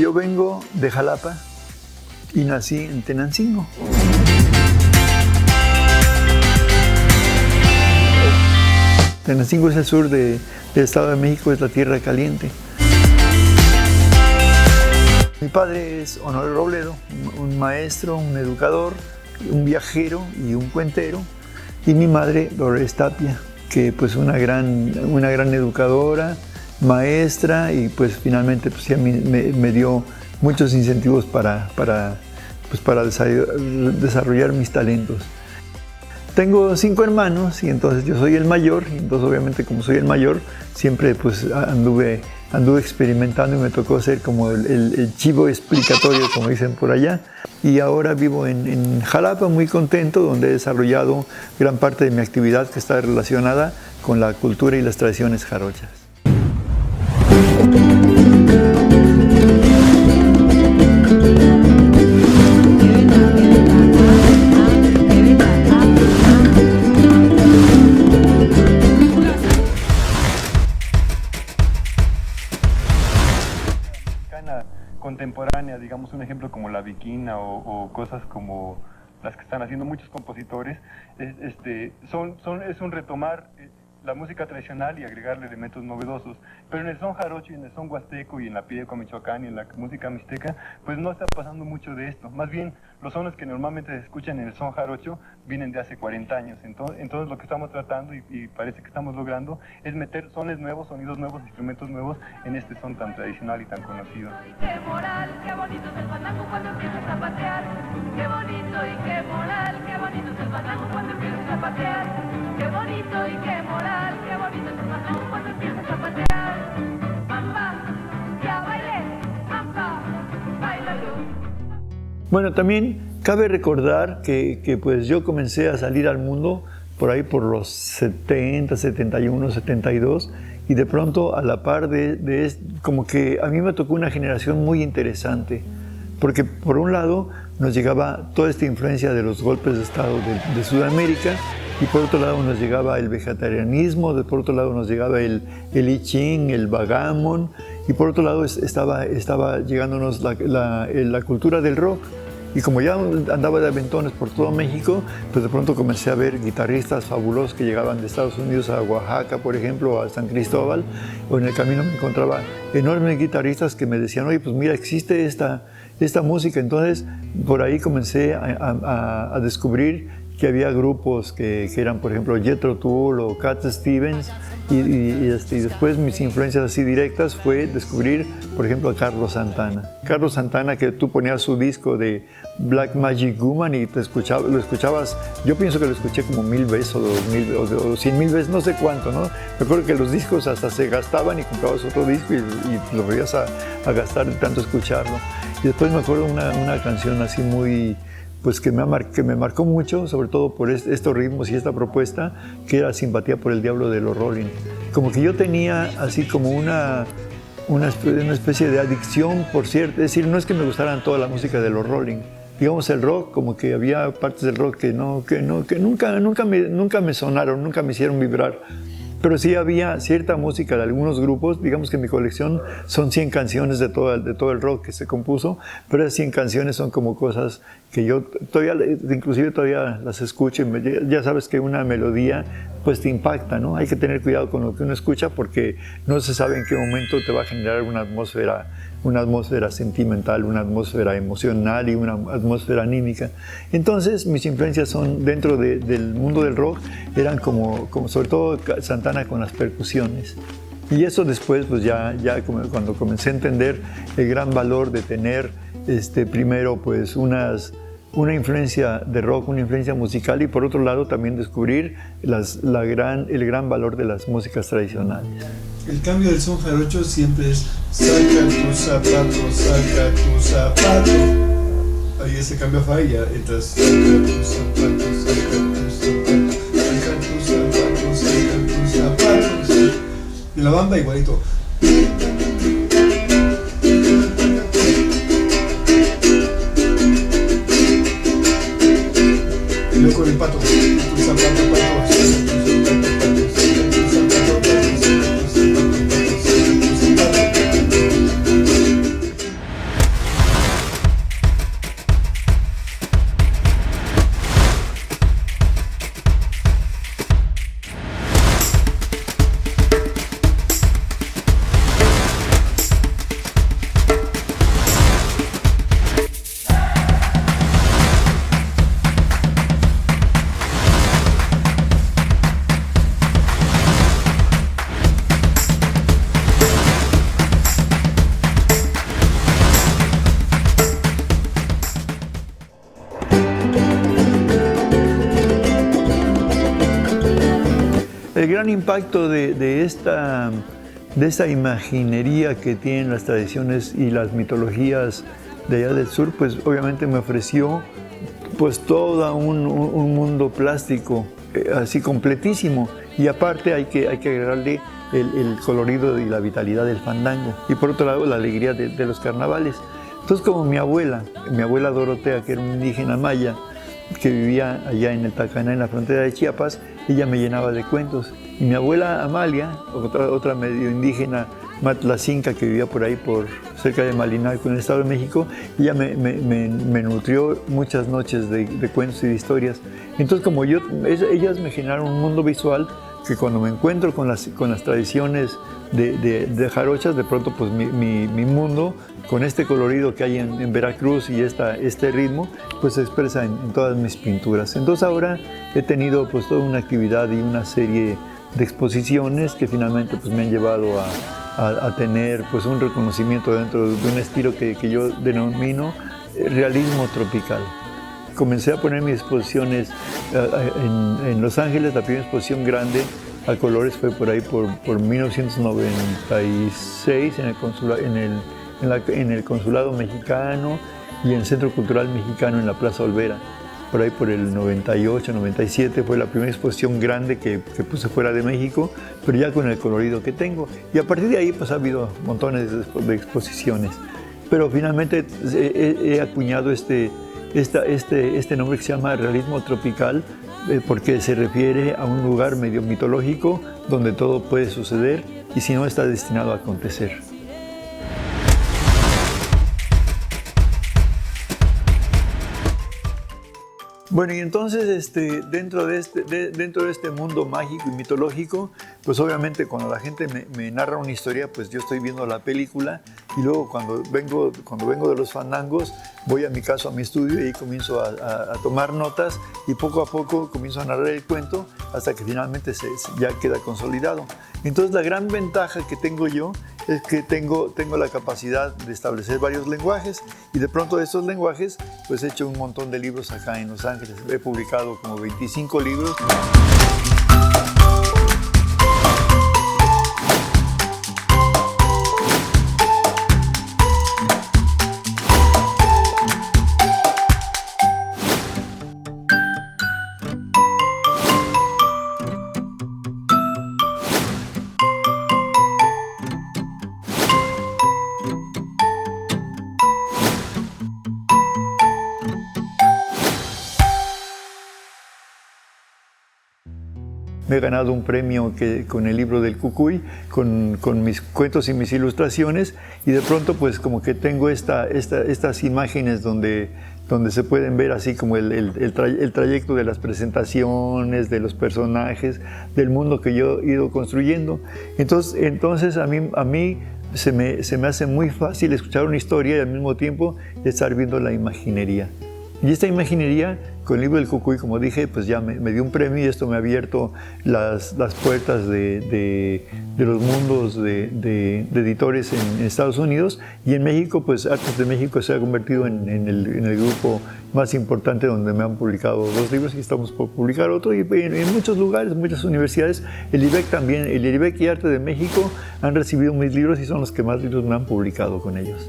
Yo vengo de Jalapa y nací en Tenancingo. Tenancingo es el sur del Estado de México, es la tierra caliente. Mi padre es Honorio Robledo, un maestro, un educador, un viajero y un cuentero. Y mi madre, Dolores Tapia, que pues una gran educadora, maestra, y pues finalmente pues, me dio muchos incentivos para desarrollar mis talentos. Tengo 5 hermanos y entonces yo soy el mayor, y entonces obviamente como soy el mayor siempre pues anduve experimentando y me tocó ser como el chivo explicatorio, como dicen por allá. Y ahora vivo en Jalapa, muy contento, donde he desarrollado gran parte de mi actividad que está relacionada con la cultura y las tradiciones jarochas. Contemporánea, digamos un ejemplo como la Viquina o cosas como las que están haciendo muchos compositores, es un retomar la música tradicional y agregarle elementos novedosos, pero en el son jarocho y en el son huasteco y en la pideco michoacán y en la música mixteca, pues no está pasando mucho de esto. Más bien, los sones que normalmente se escuchan en el son jarocho vienen de hace 40 años. Entonces lo que estamos tratando y parece que estamos logrando es meter sones nuevos, sonidos nuevos, instrumentos nuevos en este son tan tradicional y tan conocido. Qué moral, qué bonito es el fandango cuando empiezas a patear. Qué bonito y qué moral, qué bonito es el fandango cuando empiezas a patear. Qué bonito y qué moral, qué bonito es el fandango cuando empiezas a patear. Mamá, ya bailé, mamá, bailalo. Bueno, también cabe recordar que pues yo comencé a salir al mundo por ahí por los 70, 71, 72, y de pronto a la par como que a mí me tocó una generación muy interesante, porque por un lado nos llegaba toda esta influencia de los golpes de Estado de Sudamérica, y por otro lado nos llegaba el vegetarianismo, por otro lado nos llegaba el I Ching, el Bagamon, y por otro lado estaba llegándonos la cultura del rock. Y como ya andaba de aventones por todo México, pues de pronto comencé a ver guitarristas fabulosos que llegaban de Estados Unidos a Oaxaca, por ejemplo, o a San Cristóbal, o en el camino me encontraba enormes guitarristas que me decían, oye, pues mira, existe esta música. Entonces, por ahí comencé a descubrir que había grupos que eran, por ejemplo, Jethro Tull o Cat Stevens, y después mis influencias así directas fue descubrir, por ejemplo, a Carlos Santana. Carlos Santana, que tú ponías su disco de Black Magic Woman y lo escuchabas, yo pienso que lo escuché como 1000 veces o 2000 o 100,000 veces, no sé cuánto, ¿no? Me acuerdo que los discos hasta se gastaban y comprabas otro disco y lo volvías a gastar de tanto escucharlo. Y después me acuerdo una canción así muy, pues que me marcó mucho, sobre todo por estos ritmos y esta propuesta, que era Simpatía por el Diablo de los Rolling. Como que yo tenía así como una especie de adicción por cierto, es decir, no es que me gustaran toda la música de los Rolling. Digamos, el rock, como que había partes del rock que nunca me sonaron, nunca me hicieron vibrar. Pero sí había cierta música de algunos grupos, digamos que mi colección son 100 canciones de todo el rock que se compuso, pero esas 100 canciones son como cosas que yo inclusive todavía las escucho, y ya sabes que una melodía pues te impacta, ¿no? Hay que tener cuidado con lo que uno escucha porque no se sabe en qué momento te va a generar una atmósfera sentimental, una atmósfera emocional y una atmósfera anímica. Entonces mis influencias son dentro del mundo del rock, eran como sobre todo Santana con las percusiones. Y eso después, pues ya cuando comencé a entender el gran valor de tener primero pues una influencia de rock, una influencia musical, y por otro lado también descubrir el gran valor de las músicas tradicionales. El cambio del son jarocho siempre es saca tu zapato. Ahí ese cambio falla, entonces saca tus zapatos. Y la bamba igualito. Y luego con el pato, tus zapatos, el gran impacto de esta imaginería que tienen las tradiciones y las mitologías de allá del sur, pues obviamente me ofreció pues todo un mundo plástico, así completísimo. Y aparte hay que agregarle el colorido y la vitalidad del fandango. Y por otro lado, la alegría de los carnavales. Entonces, como mi abuela Dorotea, que era una indígena maya, que vivía allá en el Tacaná, en la frontera de Chiapas, ella me llenaba de cuentos. Y mi abuela Amalia, otra medio indígena, Matlacinca, que vivía por ahí, cerca de Malinalco, en el Estado de México, ella me nutrió muchas noches de cuentos y de historias. Entonces, como ellas me generaron un mundo visual que cuando me encuentro con las tradiciones de jarochas, de pronto pues mi mundo, con este colorido que hay en Veracruz y este ritmo, pues se expresa en todas mis pinturas. Entonces ahora he tenido pues toda una actividad y una serie de exposiciones que finalmente pues me han llevado a tener pues un reconocimiento dentro de un estilo que yo denomino realismo tropical. Comencé a poner mis exposiciones en Los Ángeles. La primera exposición grande a colores fue por ahí por 1996 en el Consulado Mexicano y en el Centro Cultural Mexicano en la Plaza Olvera. Por ahí por el 98, 97 fue la primera exposición grande que puse fuera de México, pero ya con el colorido que tengo. Y a partir de ahí pues ha habido montones de exposiciones. Pero finalmente he acuñado este nombre que se llama realismo tropical, porque se refiere a un lugar medio mitológico donde todo puede suceder y si no está destinado a acontecer. Bueno, y entonces dentro de este mundo mágico y mitológico, pues obviamente cuando la gente me narra una historia, pues yo estoy viendo la película y luego cuando vengo de los fandangos, voy a mi estudio y ahí comienzo a tomar notas y poco a poco comienzo a narrar el cuento hasta que finalmente ya queda consolidado. Entonces la gran ventaja que tengo yo es que tengo la capacidad de establecer varios lenguajes y de pronto de estos lenguajes pues he hecho un montón de libros acá en Los Ángeles. He publicado como 25 libros. Me he ganado un premio con el libro del Cucuy, con mis cuentos y mis ilustraciones, y de pronto pues como que tengo estas imágenes donde se pueden ver así como el trayecto de las presentaciones, de los personajes, del mundo que yo he ido construyendo. Entonces a mí se me hace muy fácil escuchar una historia y al mismo tiempo estar viendo la imaginería. Y esta imaginería, con el libro del Cucuy, como dije, pues ya me dio un premio y esto me ha abierto las puertas de los mundos de editores en Estados Unidos. Y en México, pues Artes de México se ha convertido en el grupo más importante donde me han publicado 2 libros y estamos por publicar otro. Y en muchos lugares, muchas universidades, el IBEC también, el IBEC y Arte de México han recibido mis libros y son los que más libros me han publicado con ellos.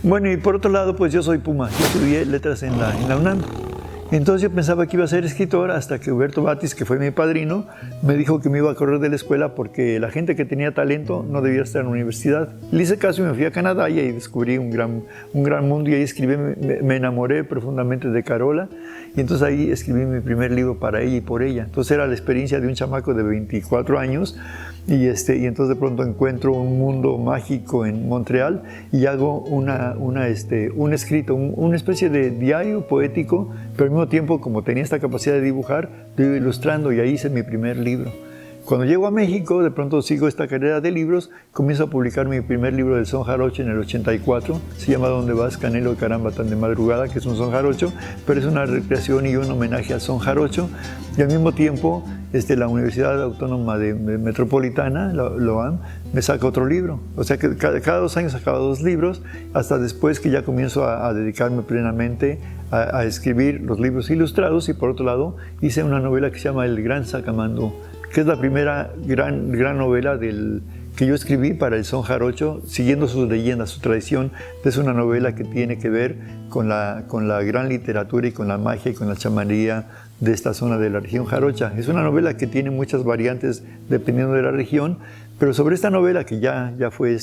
Bueno, y por otro lado, pues yo soy Puma, yo estudié letras en la UNAM. Entonces yo pensaba que iba a ser escritor hasta que Huberto Batis, que fue mi padrino, me dijo que me iba a correr de la escuela porque la gente que tenía talento no debía estar en la universidad. Le hice caso y me fui a Canadá y ahí descubrí un gran mundo y ahí me enamoré profundamente de Carola y entonces ahí escribí mi primer libro para ella y por ella. Entonces era la experiencia de un chamaco de 24 años y entonces de pronto encuentro un mundo mágico en Montreal y hago un escrito, una especie de diario poético, pero al mismo tiempo, como tenía esta capacidad de dibujar, lo iba ilustrando y ahí hice mi primer libro. Cuando llego a México, de pronto sigo esta carrera de libros, comienzo a publicar mi primer libro del son jarocho en el 84, se llama ¿Dónde vas, Canelo, caramba, tan de madrugada?, que es un son jarocho, pero es una recreación y un homenaje al son jarocho, y al mismo tiempo la Universidad Autónoma Metropolitana, la UAM, me saca otro libro, o sea que cada 2 años sacaba 2 libros, hasta después que ya comienzo a dedicarme plenamente a escribir los libros ilustrados, y por otro lado hice una novela que se llama El Gran Sacamando que es la primera gran novela que yo escribí para el son jarocho, siguiendo sus leyendas, su tradición. Es una novela que tiene que ver con la gran literatura y con la magia y con la chamanería de esta zona de la región jarocha. Es una novela que tiene muchas variantes dependiendo de la región, pero sobre esta novela que ya fue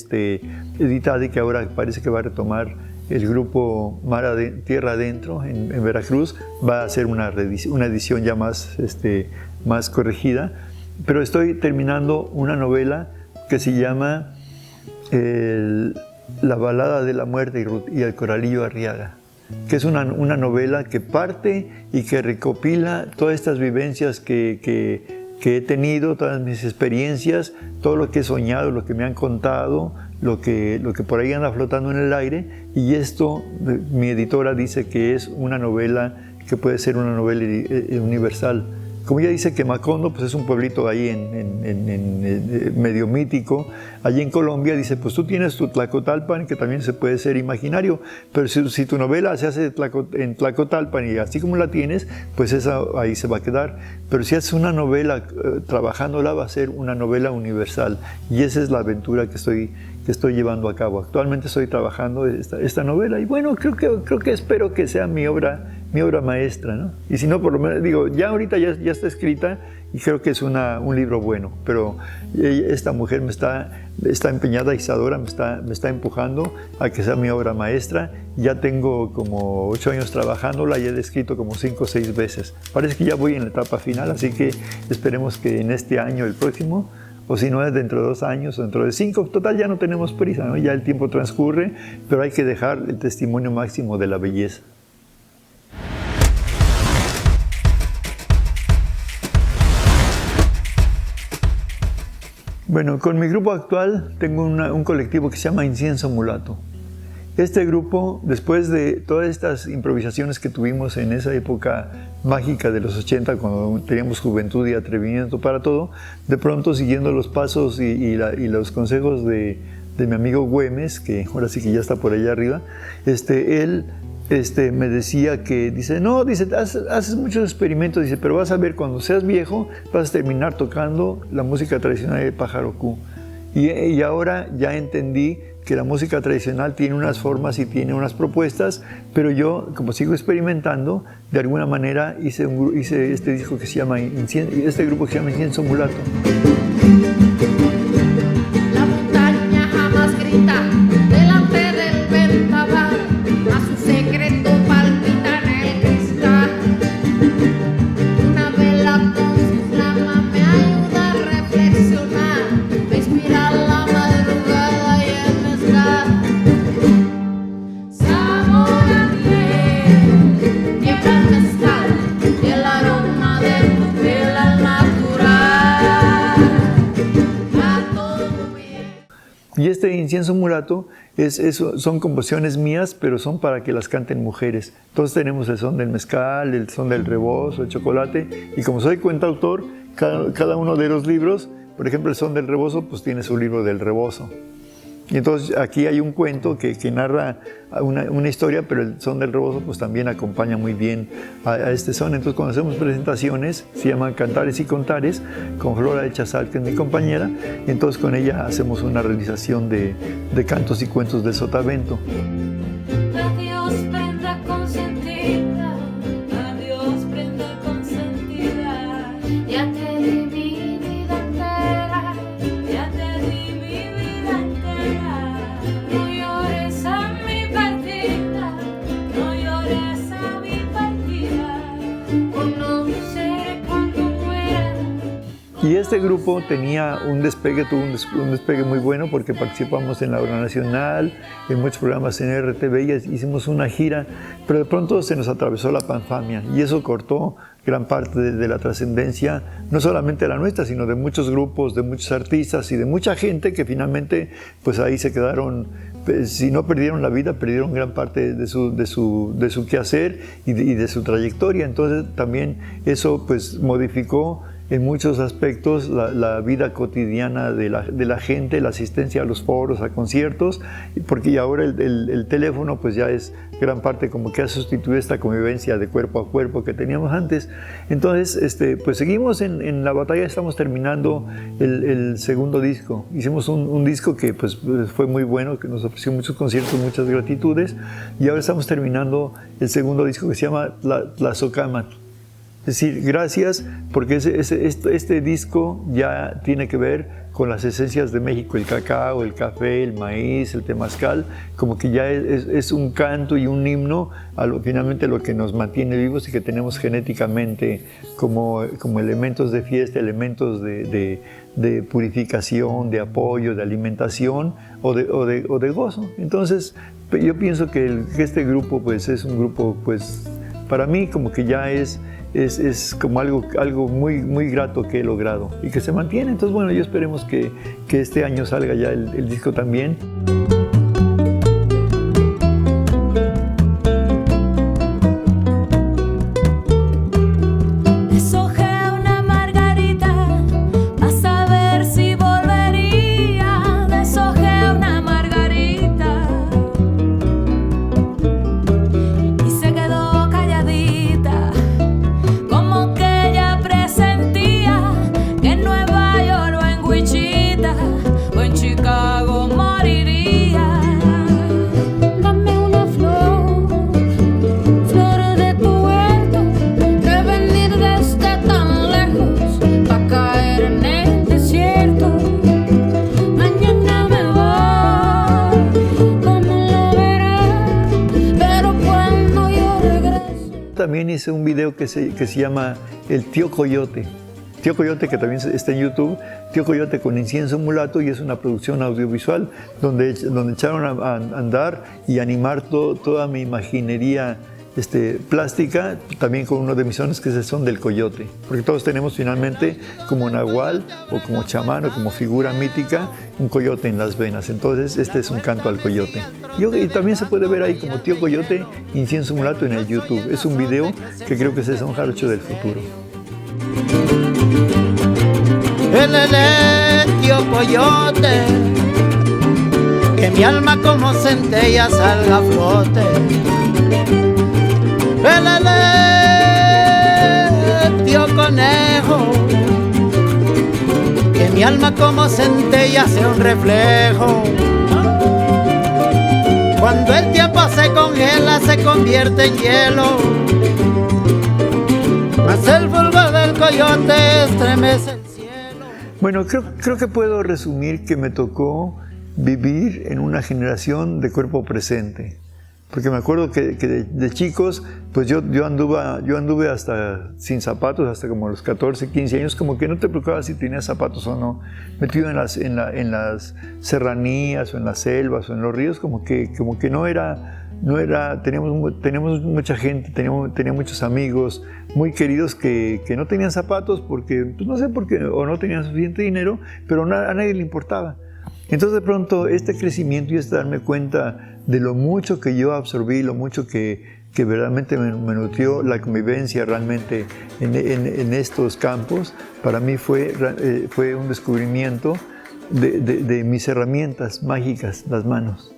editada y que ahora parece que va a retomar el grupo Tierra Adentro en Veracruz, va a hacer una edición ya más corregida. Pero estoy terminando una novela que se llama La balada de la muerte y el coralillo Arriaga, que es una novela que parte y que recopila todas estas vivencias que he tenido, todas mis experiencias, todo lo que he soñado, lo que me han contado, lo que por ahí anda flotando en el aire. Y esto, mi editora dice que es una novela que puede ser una novela universal. Como ella dice que Macondo pues es un pueblito ahí medio mítico, allí en Colombia, dice, pues tú tienes tu Tlacotalpan, que también se puede ser imaginario, pero si tu novela se hace en Tlacotalpan y así como la tienes, pues esa ahí se va a quedar. Pero si haces una novela trabajándola, va a ser una novela universal, y esa es la aventura que estoy llevando a cabo. Actualmente estoy trabajando esta novela, y bueno, creo que espero que sea mi obra maestra, ¿no? Y si no, por lo menos, digo, ya ahorita ya está escrita y creo que es un libro bueno, pero esta mujer está empeñada, Isadora, me está empujando a que sea mi obra maestra. Ya tengo como 8 años trabajándola y he escrito como 5 o 6 veces. Parece que ya voy en la etapa final, así que esperemos que en este año, el próximo, o si no es dentro de 2 años o dentro de 5, total ya no tenemos prisa, ¿no? Ya el tiempo transcurre, pero hay que dejar el testimonio máximo de la belleza. Bueno, con mi grupo actual tengo un colectivo que se llama Incienso Mulato. Este grupo, después de todas estas improvisaciones que tuvimos en esa época mágica de los 80, cuando teníamos juventud y atrevimiento para todo, de pronto siguiendo los pasos y los consejos de mi amigo Güemes, que ahora sí que ya está por allá arriba, él me decía que, dice, haces muchos experimentos, dice, pero vas a ver, cuando seas viejo, vas a terminar tocando la música tradicional de Pajarocú. Y ahora ya entendí que la música tradicional tiene unas formas y tiene unas propuestas, pero yo, como sigo experimentando, de alguna manera hice este disco que se llama este grupo que se llama Incienso Mulato. La montaña jamás grita delante del vendaval, a su secreto palpita en el cristal. Una vela con su flama me ayuda a reflexionar, me inspira la madrugada y el mezcal. Sabor a miel, quiebra el mezcal y el aroma de tu piel al natural. A todo bien. Y este Incienso Mulato son composiciones mías, pero son para que las canten mujeres. Entonces tenemos el son del mezcal, el son del rebozo, el chocolate, y como soy cuentautor, cada uno de los libros, por ejemplo, el son del rebozo, pues tiene su libro del rebozo. Y entonces aquí hay un cuento que narra una historia, pero el son del rebozo pues también acompaña muy bien a este son. Entonces cuando hacemos presentaciones, se llaman Cantares y Contares, con Flora de Chazal, que es mi compañera, y entonces con ella hacemos una realización de cantos y cuentos del sotavento. Adiós, prenda consentida, adiós, prenda consentida. Ya te di mi vida entera, ya te di mi vida entera. No llores a mi partida, no llores a mi partida. Conoceré cuando muera. Y este grupo tuvo un despegue muy bueno, porque participamos en la Hora Nacional, en muchos programas en RTV, y hicimos una gira, pero de pronto se nos atravesó la pandemia y eso cortó gran parte de la trascendencia, no solamente la nuestra, sino de muchos grupos, de muchos artistas y de mucha gente que finalmente pues ahí se quedaron, si no perdieron la vida, perdieron gran parte de su quehacer y de su trayectoria. Entonces también eso pues modificó en muchos aspectos la vida cotidiana de la gente, la asistencia a los foros, a conciertos, porque ahora el teléfono pues ya es gran parte como que ha sustituido esta convivencia de cuerpo a cuerpo que teníamos antes. Entonces, pues seguimos en la batalla, estamos terminando el segundo disco. Hicimos un disco que pues fue muy bueno, que nos ofreció muchos conciertos, muchas gratitudes, y ahora estamos terminando el segundo disco que se llama Tlazocámatl. Es decir, gracias, porque este disco ya tiene que ver con las esencias de México, el cacao, el café, el maíz, el temazcal, como que ya es un canto y un himno a finalmente lo que nos mantiene vivos y que tenemos genéticamente como elementos de fiesta, elementos de purificación, de apoyo, de alimentación o de gozo. Entonces, yo pienso que este grupo pues es un grupo, pues para mí como que ya es como algo muy, muy grato que he logrado y que se mantiene. Entonces, bueno, yo esperemos que este año salga ya el disco también. También hice un video que se llama El Tío Coyote. Tío Coyote, que también está en YouTube. Tío Coyote con incienso mulato, y es una producción audiovisual donde echaron a andar y animar toda mi imaginería plástica, también con uno de mis sones que es el son del coyote, porque todos tenemos finalmente como nahual o como chamán o como figura mítica un coyote en las venas. Entonces este es un canto al coyote, y también se puede ver ahí como Tío Coyote, incienso mulato en el YouTube. Es un video que creo que es el son jarocho del futuro. Tío Coyote, que mi alma como centella salga a flote. Tío Conejo, que mi alma como centella sea un reflejo. Cuando el tiempo se congela se convierte en hielo, mas el fulgor del coyote estremece el cielo. Bueno, creo que puedo resumir que me tocó vivir en una generación de cuerpo presente. Porque me acuerdo que de chicos, pues yo anduve hasta sin zapatos, hasta como los 14, 15 años, como que no te preocupabas si tenías zapatos o no, metido en las serranías o en las selvas o en los ríos, como que no era, teníamos mucha gente, tenía muchos amigos muy queridos que no tenían zapatos porque, pues no sé por qué, o no tenían suficiente dinero, pero a nadie le importaba. Entonces de pronto este crecimiento y darme cuenta de lo mucho que yo absorbí, lo mucho que verdaderamente me nutrió la convivencia realmente en estos campos, para mí fue un descubrimiento de mis herramientas mágicas, las manos.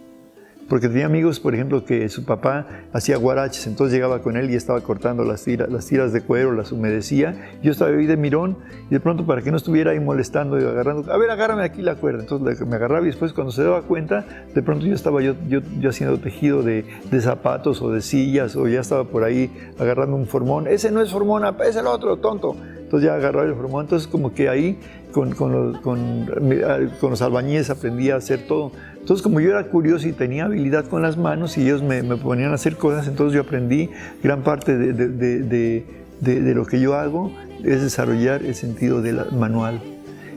Porque tenía amigos, por ejemplo, que su papá hacía guaraches, entonces llegaba con él y estaba cortando las tiras de cuero, las humedecía. Yo estaba ahí de mirón y de pronto, para que no estuviera ahí molestando y agarrando, a ver, agárrame aquí la cuerda. Entonces me agarraba, y después cuando se daba cuenta, de pronto yo estaba yo haciendo tejido de zapatos o de sillas, o ya estaba por ahí agarrando un formón. Ese no es formón, es el otro, tonto. Entonces ya agarraba el formón. Entonces como que ahí con los albañiles aprendí a hacer todo. Entonces, como yo era curioso y tenía habilidad con las manos y ellos me ponían a hacer cosas, entonces yo aprendí gran parte de lo que yo hago es desarrollar el sentido manual.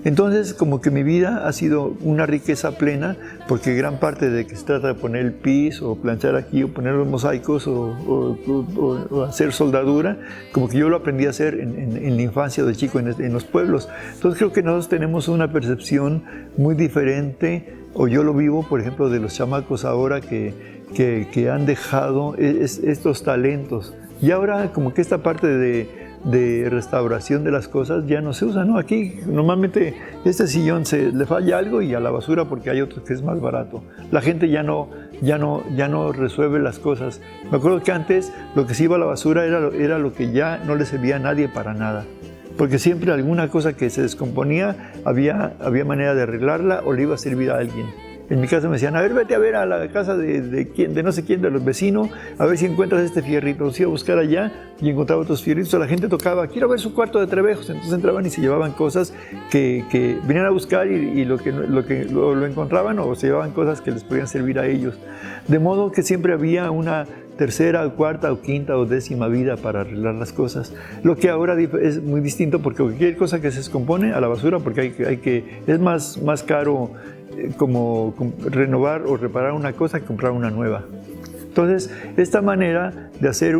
Entonces, como que mi vida ha sido una riqueza plena, porque gran parte de que se trata de poner el piso, o planchar aquí, o poner los mosaicos, o hacer soldadura, como que yo lo aprendí a hacer en la infancia de chico en los pueblos. Entonces creo que nosotros tenemos una percepción muy diferente, o yo lo vivo, por ejemplo, de los chamacos ahora que han dejado estos talentos Y ahora como que esta parte de restauración de las cosas ya no se usa, ¿no? Aquí normalmente este sillón le falla algo y a la basura porque hay otro que es más barato. La gente ya no resuelve las cosas. Me acuerdo que antes lo que se iba a la basura era lo que ya no le servía a nadie para nada. Porque siempre alguna cosa que se descomponía había manera de arreglarla o le iba a servir a alguien. En mi casa me decían, a ver, vete a ver a la casa de no sé quién, de los vecinos, a ver si encuentras este fierrito. Los iba a buscar allá y encontraba otros fierritos. La gente tocaba, quiero ver su cuarto de trebejos. Entonces entraban y se llevaban cosas que venían a buscar y lo encontraban o se llevaban cosas que les podían servir a ellos. De modo que siempre había una tercera, cuarta o quinta o décima vida para arreglar las cosas. Lo que ahora es muy distinto porque cualquier cosa que se descompone a la basura porque es más caro como renovar o reparar una cosa que comprar una nueva. Entonces, esta manera de hacer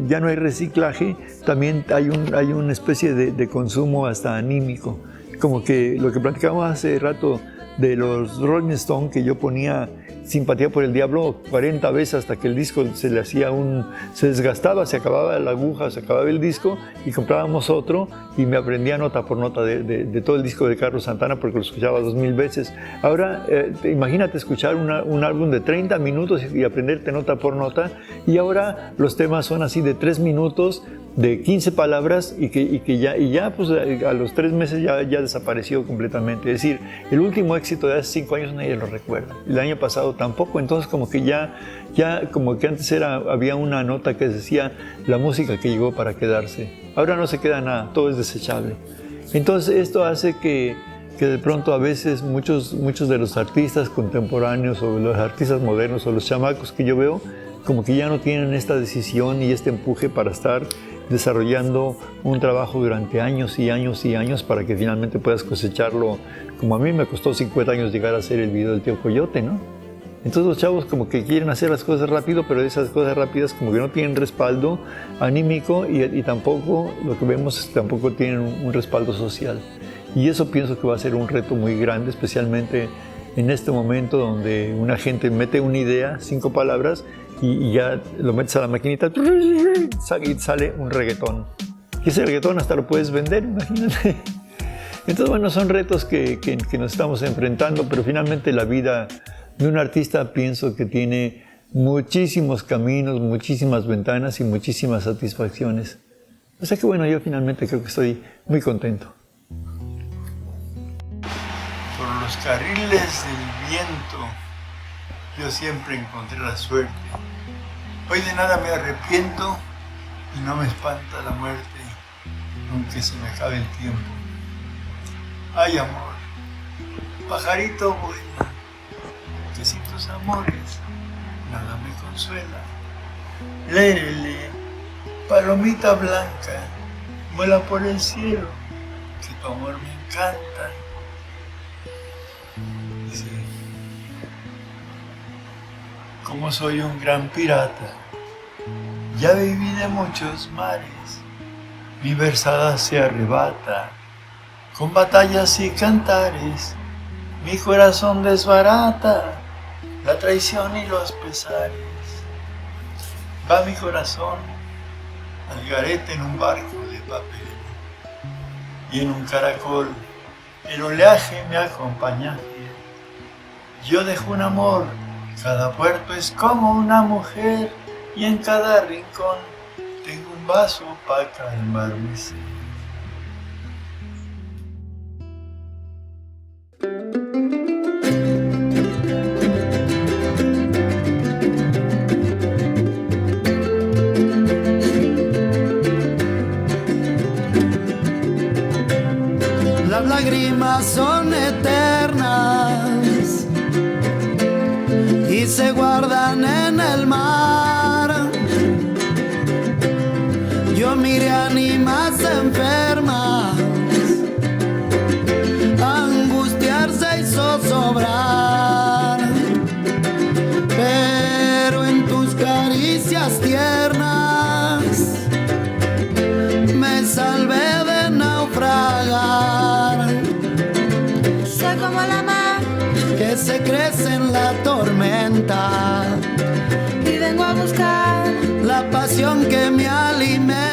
ya no hay reciclaje, también hay una especie de consumo hasta anímico. Como que lo que platicábamos hace rato de los Rolling Stones, que yo ponía Simpatía por el Diablo 40 veces hasta que el disco se desgastaba, se acababa la aguja, se acababa el disco y comprábamos otro y me aprendía nota por nota de todo el disco de Carlos Santana porque lo escuchaba 2000 veces. Ahora, imagínate escuchar un álbum de 30 minutos y aprenderte nota por nota, y ahora los temas son así de 3 minutos, de 15 palabras y ya pues a los 3 meses ya desapareció completamente. Es decir, el último éxito de hace 5 años nadie lo recuerda. El año pasado tampoco, entonces como que ya como que antes había una nota que decía la música que llegó para quedarse. Ahora no se queda nada, todo es desechable. Entonces esto hace que de pronto a veces muchos de los artistas contemporáneos o los artistas modernos o los chamacos que yo veo como que ya no tienen esta decisión y este empuje para estar desarrollando un trabajo durante años y años y años para que finalmente puedas cosecharlo, como a mí me costó 50 años llegar a hacer el video del Tío Coyote, ¿no? Entonces los chavos como que quieren hacer las cosas rápido, pero esas cosas rápidas como que no tienen respaldo anímico y tampoco, lo que vemos es que tampoco tienen un respaldo social. Y eso pienso que va a ser un reto muy grande, especialmente en este momento donde una gente mete una idea, 5 palabras, y ya lo metes a la maquinita y sale un reggaetón. Y ese reggaetón hasta lo puedes vender, imagínate. Entonces, bueno, son retos que nos estamos enfrentando, pero finalmente la vida de un artista pienso que tiene muchísimos caminos, muchísimas ventanas y muchísimas satisfacciones. O sea que bueno, yo finalmente creo que estoy muy contento. Por los carriles del viento yo siempre encontré la suerte. Hoy de nada me arrepiento y no me espanta la muerte, aunque se me acabe el tiempo. Ay, amor, pajarito vuela, que sin tus amores nada me consuela. Lérele, palomita blanca, vuela por el cielo, que tu amor me encanta. Dice, como soy un gran pirata, ya viví de muchos mares, mi versada se arrebata, con batallas y cantares, mi corazón desbarata, la traición y los pesares. Va mi corazón al garete en un barco de papel, y en un caracol el oleaje me acompaña fiel. Yo dejo un amor, cada puerto es como una mujer, y en cada rincón tengo un vaso para calmar mi sed. Las lágrimas son eternas y se guardan en el mar. Yo miré ánimas enfermas angustiarse y zozobrar, pero en tus caricias tiernas me salvé de naufragar. Soy como la mar Que se crece en la tormenta y vengo a buscar la la pasión que me alimenta.